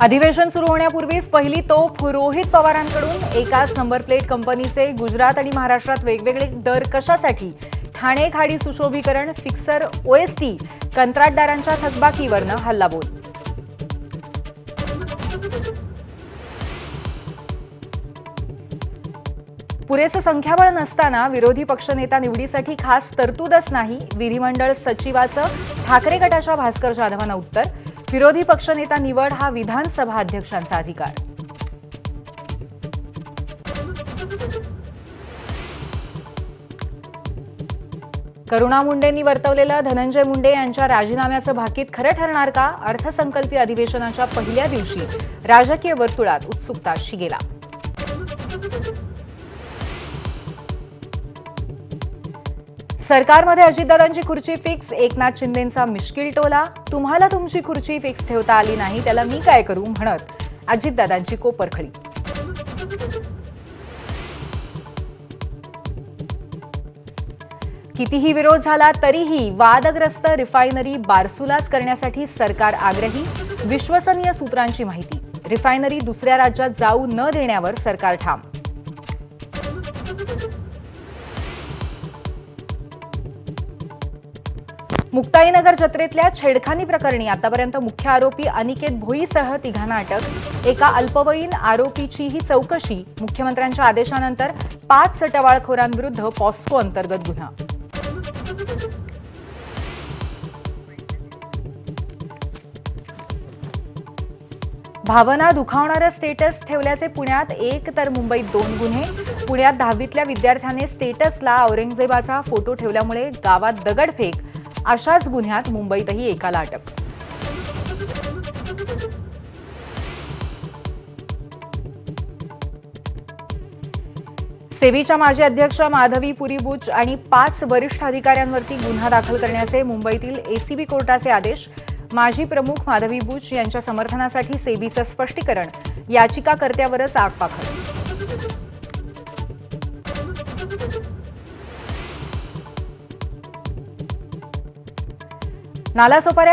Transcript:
अधिवेशन सुरू होण्यापूर्वीच पहिली तोफ रोहित पवारांकडून एकाच नंबर प्लेट कंपनीचे गुजरात आणि महाराष्ट्रात वेगवेगळे दर कशासाठी? ठाणे खाडी सुशोभीकरण, फिक्सर, ओएसटी, कंत्राटदारांच्या थकबाकीवरनं हल्लाबोल. पुरेसं संख्याबळ नसताना विरोधी पक्षनेता निवडीसाठी खास तरतूदच नाही. विधिमंडळ सचिवाचं ठाकरे गटाच्या भास्कर जाधवांना उत्तर. विरोधी पक्षनेता निवड हा विधानसभा अध्यक्षांचा अधिकार. करुणा मुंडेंनी वर्तवलेलं धनंजय मुंडे यांच्या राजीनाम्याचं भाकीत खरं ठरणार का? अर्थसंकल्पीय अधिवेशनाच्या पहिल्या दिवशी राजकीय वर्तुळात उत्सुकता शिगेला. सरकारमध्ये अजितदादांची खुर्ची फिक्स, एकनाथ शिंदेंचा मिश्किल टोला. तुम्हाला तुमची खुर्ची फिक्स ठेवता आली नाही त्याला मी काय करू म्हणत अजितदादांची कोपरखळी. कितीही विरोध झाला तरीही वादग्रस्त रिफायनरी बारसुलाच करण्यासाठी सरकार आग्रही. विश्वसनीय सूत्रांची माहिती. रिफायनरी दुसऱ्या राज्यात जाऊ न देण्यावर सरकार ठाम. मुक्ताईनगर जत्रेतल्या छेडखानी प्रकरणी आतापर्यंत मुख्य आरोपी अनिकेत भोईसह तिघांना अटक. एका अल्पवयीन आरोपीचीही चौकशी. मुख्यमंत्र्यांच्या आदेशानंतर 5 टवाळखोरांविरुद्ध पॉस्को अंतर्गत गुन्हा. भावना दुखावणारं स्टेटस ठेवल्याचे पुण्यात 1 तर मुंबईत 2 गुन्हे. पुण्यात 10वीतल्या विद्यार्थ्याने स्टेटसला औरंगजेबाचा फोटो ठेवल्यामुळे गावात दगडफेक. अशाच गुन्ह्यात मुंबईतही एकाला अटक. सेबीच्या माजी अध्यक्ष माधवी पुरी बुच आणि 5 वरिष्ठ अधिकाऱ्यांवरती गुन्हा दाखल करण्याचे मुंबईतील एसीबी कोर्टाचे आदेश. माजी प्रमुख माधवी बुच यांच्या समर्थनासाठी सेबीचं स्पष्टीकरण. याचिकाकर्त्यावरच आगपाखड. नालासोपाऱ्यात